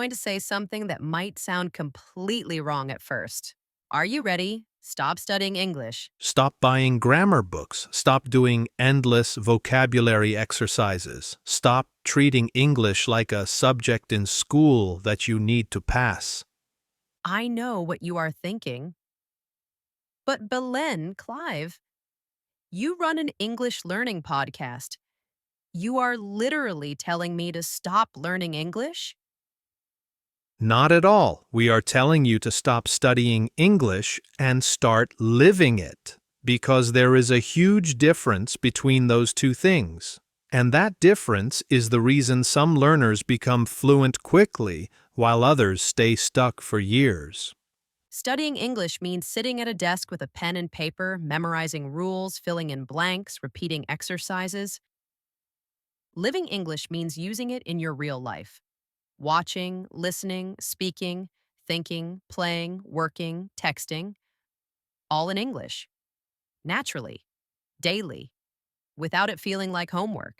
going to say something that might sound completely wrong at first. Are you ready? Stop studying English. Stop buying grammar books. Stop doing endless vocabulary exercises. Stop treating English like a subject in school that you need to pass. I know what you are thinking. But Belen, Clive, you run an English learning podcast. You are literally telling me to stop learning English? Not at all. We are telling you to stop studying English and start living it, because there is a huge difference between those two things. And that difference is the reason some learners become fluent quickly while others stay stuck for years. Studying English means sitting at a desk with a pen and paper, memorizing rules, filling in blanks, repeating exercises. Living English means using it in your real life. Watching, listening, speaking, thinking, playing, working, texting, all in English. Naturally, daily, without it feeling like homework.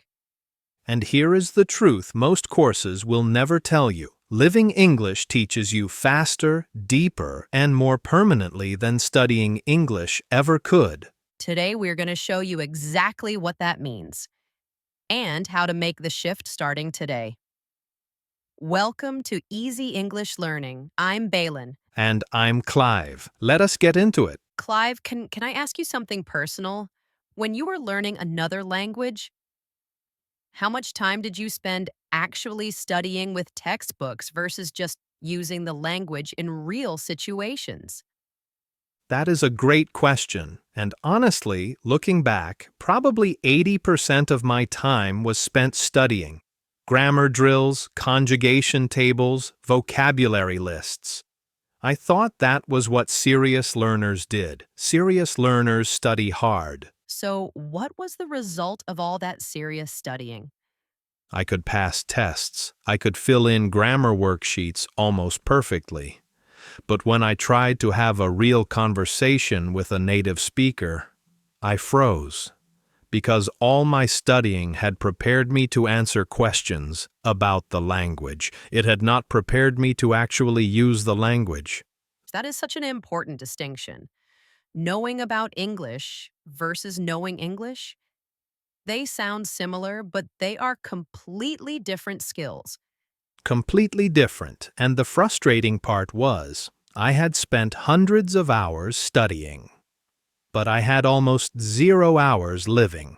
And here is the truth most courses will never tell you. Living English teaches you faster, deeper, and more permanently than studying English ever could. Today, we're going to show you exactly what that means and how to make the shift starting today. Welcome to Easy English Learning. I'm Balin. And I'm Clive. Let us get into it. Clive, can I ask you something personal? When you were learning another language, how much time did you spend actually studying with textbooks versus just using the language in real situations? That is a great question, and honestly, looking back, probably 80% of my time was spent studying. Grammar drills, conjugation tables, vocabulary lists. I thought that was what serious learners did. Serious learners study hard. So, what was the result of all that serious studying? I could pass tests. I could fill in grammar worksheets almost perfectly. But when I tried to have a real conversation with a native speaker, I froze, because all my studying had prepared me to answer questions about the language. It had not prepared me to actually use the language. That is such an important distinction. Knowing about English versus knowing English, they sound similar, but they are completely different skills. Completely different, and the frustrating part was, I had spent hundreds of hours studying, but I had almost 0 hours living.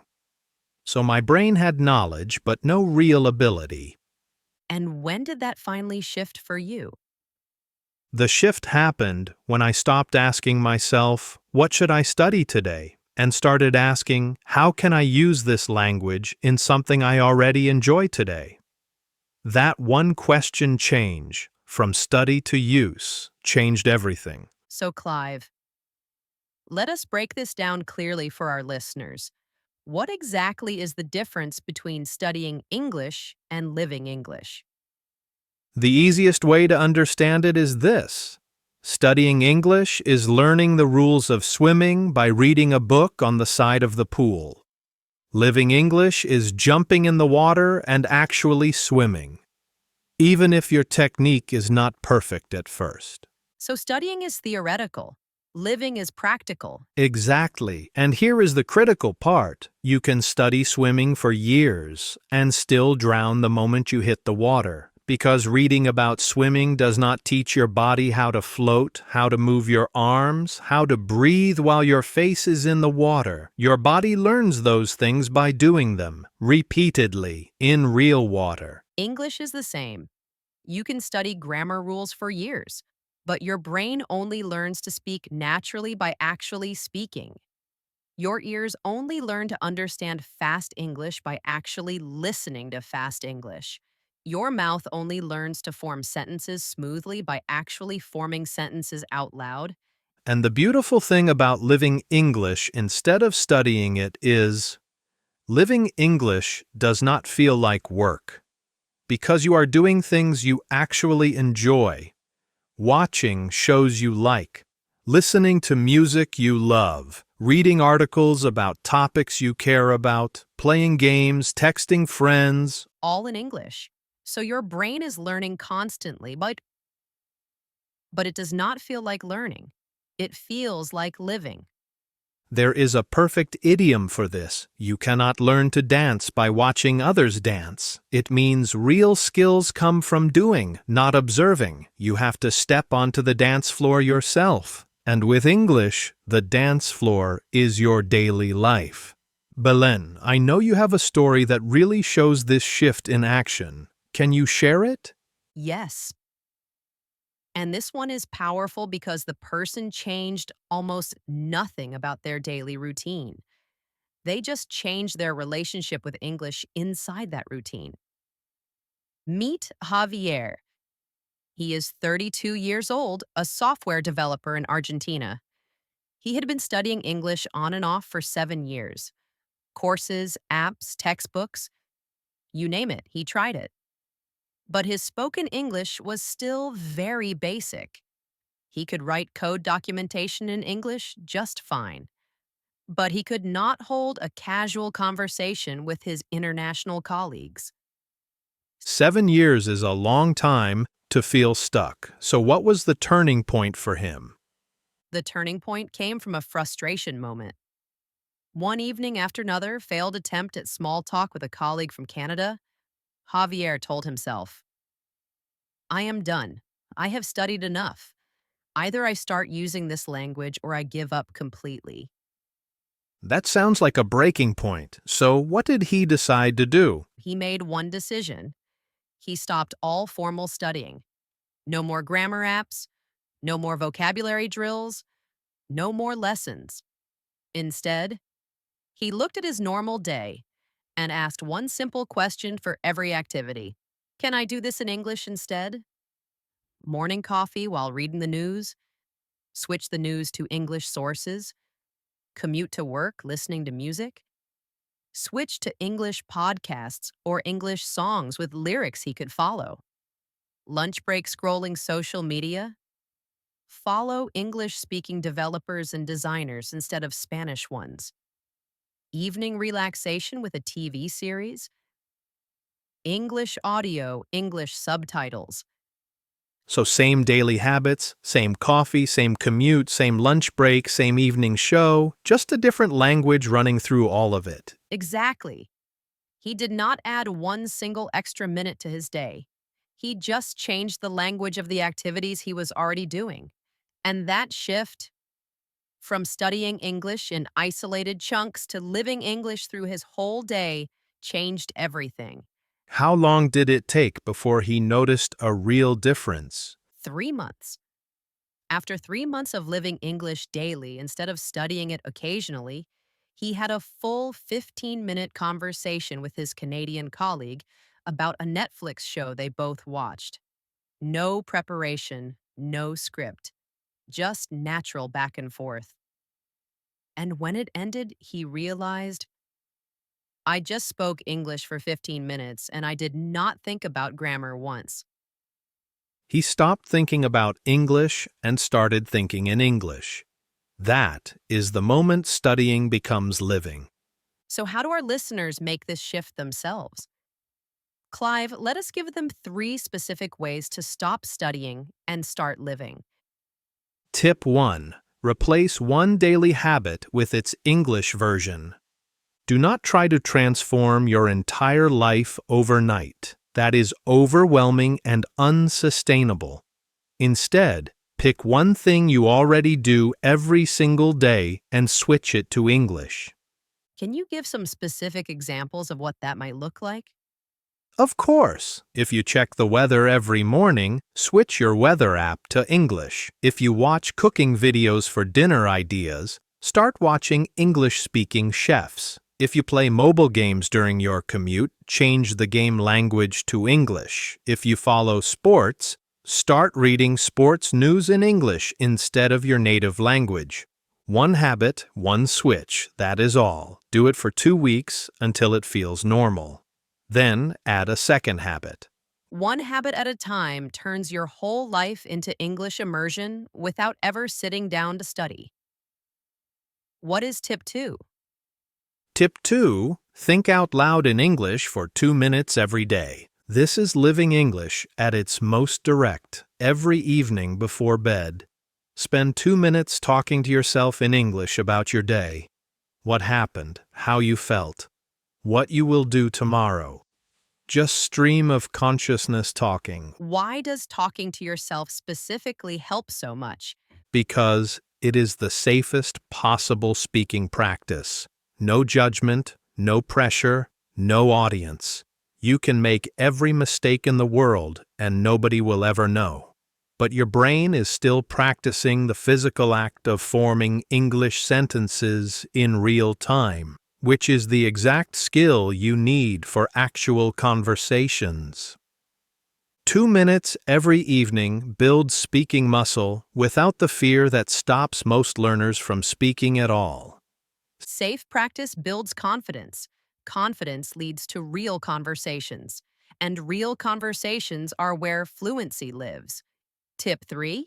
So my brain had knowledge, but no real ability. And when did that finally shift for you? The shift happened when I stopped asking myself, what should I study today? And started asking, how can I use this language in something I already enjoy today? That one question change, from study to use, changed everything. So, Clive, let us break this down clearly for our listeners. What exactly is the difference between studying English and living English? The easiest way to understand it is this. Studying English is learning the rules of swimming by reading a book on the side of the pool. Living English is jumping in the water and actually swimming, even if your technique is not perfect at first. So studying is theoretical. Living is practical. Exactly. And here is the critical part. You can study swimming for years and still drown the moment you hit the water. Because reading about swimming does not teach your body how to float, how to move your arms, how to breathe while your face is in the water. Your body learns those things by doing them, repeatedly, in real water. English is the same. You can study grammar rules for years, but your brain only learns to speak naturally by actually speaking. Your ears only learn to understand fast English by actually listening to fast English. Your mouth only learns to form sentences smoothly by actually forming sentences out loud. And the beautiful thing about living English instead of studying it is, living English does not feel like work, because you are doing things you actually enjoy. Watching shows you like, listening to music you love, reading articles about topics you care about, playing games, texting friends. All in English. So your brain is learning constantly, but it does not feel like learning. It feels like living. There is a perfect idiom for this. You cannot learn to dance by watching others dance. It means real skills come from doing, not observing. You have to step onto the dance floor yourself. And with English, the dance floor is your daily life. Belen, I know you have a story that really shows this shift in action. Can you share it? Yes. And this one is powerful because the person changed almost nothing about their daily routine. They just changed their relationship with English inside that routine. Meet Javier. He is 32 years old, a software developer in Argentina. He had been studying English on and off for 7 years. Courses, apps, textbooks, you name it, he tried it. But his spoken English was still very basic. He could write code documentation in English just fine. But he could not hold a casual conversation with his international colleagues. 7 years is a long time to feel stuck. So what was the turning point for him? The turning point came from a frustration moment. One evening after another failed attempt at small talk with a colleague from Canada, Javier told himself, I am done. I have studied enough. Either I start using this language or I give up completely. That sounds like a breaking point. So what did he decide to do? He made one decision. He stopped all formal studying. No more grammar apps, no more vocabulary drills, no more lessons. Instead, he looked at his normal day and asked one simple question for every activity. Can I do this in English instead? Morning coffee while reading the news, switch the news to English sources, commute to work listening to music, switch to English podcasts or English songs with lyrics he could follow, lunch break scrolling social media, follow English-speaking developers and designers instead of Spanish ones, evening relaxation with a TV series, English audio, English subtitles. So same daily habits, same coffee, same commute, same lunch break, same evening show, just a different language running through all of it. Exactly. He did not add one single extra minute to his day. He just changed the language of the activities he was already doing. And that shift, from studying English in isolated chunks to living English through his whole day, changed everything. How long did it take before he noticed a real difference? 3 months. After 3 months of living English daily instead of studying it occasionally, he had a full 15-minute conversation with his Canadian colleague about a Netflix show they both watched. No preparation, no script, just natural back and forth. And when it ended, he realized, I just spoke English for 15 minutes and I did not think about grammar once. He stopped thinking about English and started thinking in English. That is the moment studying becomes living. So, how do our listeners make this shift themselves? Clive, let us give them 3 specific ways to stop studying and start living. Tip 1. Replace one daily habit with its English version. Do not try to transform your entire life overnight. That is overwhelming and unsustainable. Instead, pick one thing you already do every single day and switch it to English. Can you give some specific examples of what that might look like? Of course, if you check the weather every morning, switch your weather app to English. If you watch cooking videos for dinner ideas, start watching English-speaking chefs. If you play mobile games during your commute, change the game language to English. If you follow sports, start reading sports news in English instead of your native language. One habit, one switch, that is all. Do it for 2 weeks until it feels normal. Then add a second habit. One habit at a time turns your whole life into English immersion without ever sitting down to study. What is tip 2? Tip 2. Think out loud in English for 2 minutes every day. This is living English at its most direct, every evening before bed. Spend 2 minutes talking to yourself in English about your day. What happened, how you felt, what you will do tomorrow. Just stream of consciousness talking. Why does talking to yourself specifically help so much? Because it is the safest possible speaking practice. No judgment, no pressure, no audience. You can make every mistake in the world and nobody will ever know. But your brain is still practicing the physical act of forming English sentences in real time, which is the exact skill you need for actual conversations. 2 minutes every evening builds speaking muscle without the fear that stops most learners from speaking at all. Safe practice builds confidence. Confidence leads to real conversations. And real conversations are where fluency lives. Tip 3.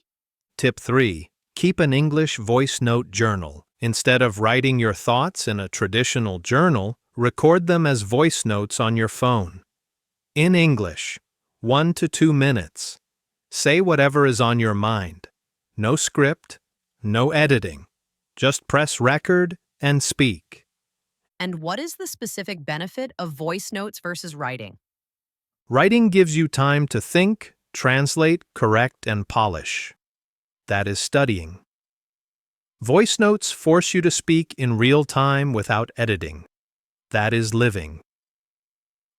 Tip 3. Keep an English voice note journal. Instead of writing your thoughts in a traditional journal, record them as voice notes on your phone. In English, 1 to 2 minutes. Say whatever is on your mind. No script, no editing. Just press record and speak. And what is the specific benefit of voice notes versus writing? Writing gives you time to think, translate, correct, and polish. That is studying. Voice notes force you to speak in real time without editing. That is living.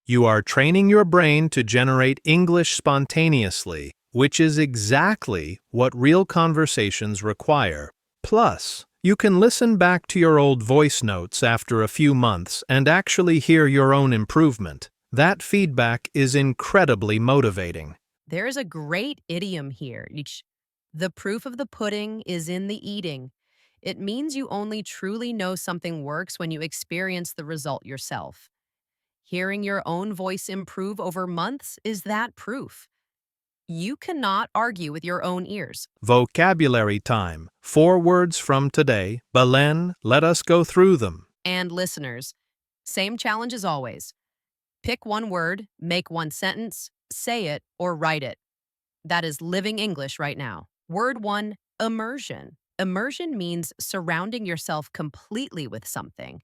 You are training your brain to generate English spontaneously, which is exactly what real conversations require. Plus, you can listen back to your old voice notes after a few months and actually hear your own improvement. That feedback is incredibly motivating. There is a great idiom here. The proof of the pudding is in the eating. It means you only truly know something works when you experience the result yourself. Hearing your own voice improve over months is that proof. You cannot argue with your own ears. Vocabulary time. 4 words from today. Belen, let us go through them. And listeners, same challenge as always. Pick one word, make one sentence, say it, or write it. That is living English right now. Word 1, immersion. Immersion means surrounding yourself completely with something.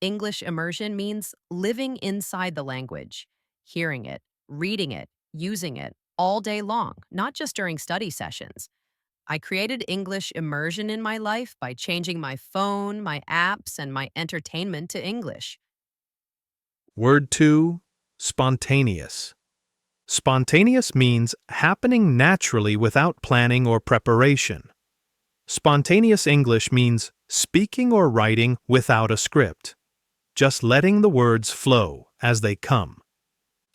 English immersion means living inside the language, hearing it, reading it, using it all day long, not just during study sessions. I created English immersion in my life by changing my phone, my apps, and my entertainment to English. Word 2, spontaneous. Spontaneous means happening naturally without planning or preparation. Spontaneous English means speaking or writing without a script, just letting the words flow as they come.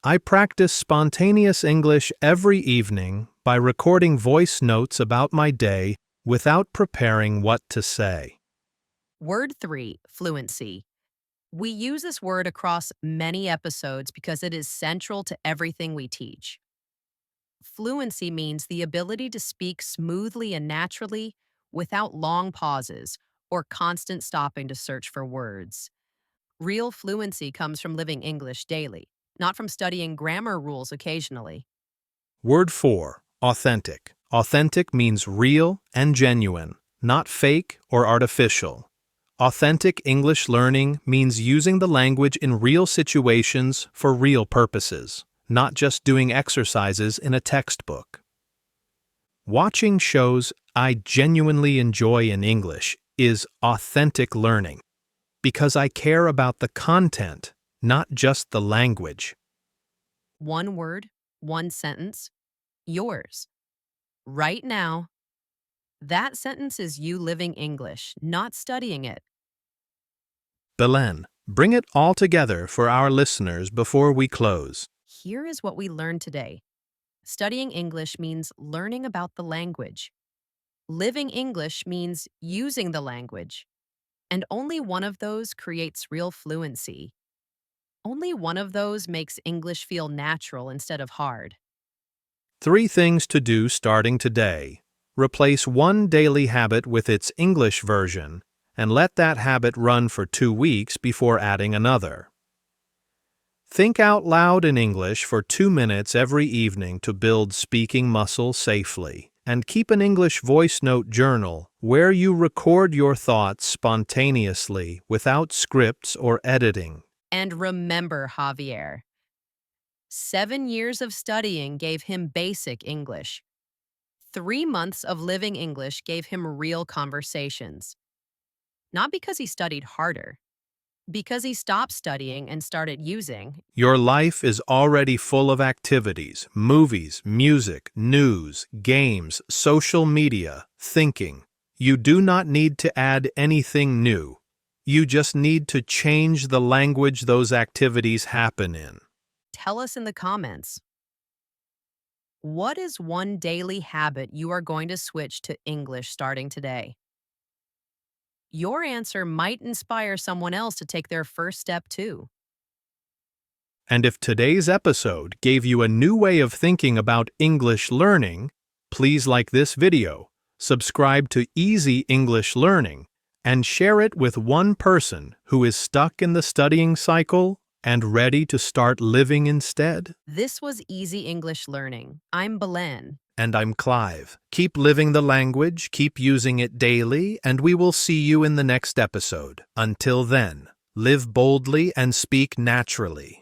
I practice spontaneous English every evening by recording voice notes about my day without preparing what to say. Word 3, fluency. We use this word across many episodes because it is central to everything we teach. Fluency means the ability to speak smoothly and naturally without long pauses or constant stopping to search for words. Real fluency comes from living English daily, not from studying grammar rules occasionally. Word 4, authentic. Authentic means real and genuine, not fake or artificial. Authentic English learning means using the language in real situations for real purposes, not just doing exercises in a textbook. Watching shows I genuinely enjoy in English is authentic learning, because I care about the content, not just the language. One word, one sentence, yours. Right now, that sentence is you living English, not studying it. Belen, bring it all together for our listeners before we close. Here is what we learned today. Studying English means learning about the language. Living English means using the language. And only one of those creates real fluency. Only one of those makes English feel natural instead of hard. 3 things to do starting today. Replace one daily habit with its English version, and let that habit run for 2 weeks before adding another. Think out loud in English for 2 minutes every evening to build speaking muscle safely. And keep an English voice note journal where you record your thoughts spontaneously without scripts or editing. And remember, Javier, 7 years of studying gave him basic English. 3 months of living English gave him real conversations. Not because he studied harder, because he stopped studying and started using. Your life is already full of activities, movies, music, news, games, social media, thinking. You do not need to add anything new. You just need to change the language those activities happen in. Tell us in the comments. What is one daily habit you are going to switch to English starting today? Your answer might inspire someone else to take their first step too. And if today's episode gave you a new way of thinking about English learning, please like this video, subscribe to Easy English Learning, and share it with one person who is stuck in the studying cycle and ready to start living instead. This was Easy English Learning. I'm Belen. And I'm Clive. Keep living the language, keep using it daily, and we will see you in the next episode. Until then, live boldly and speak naturally.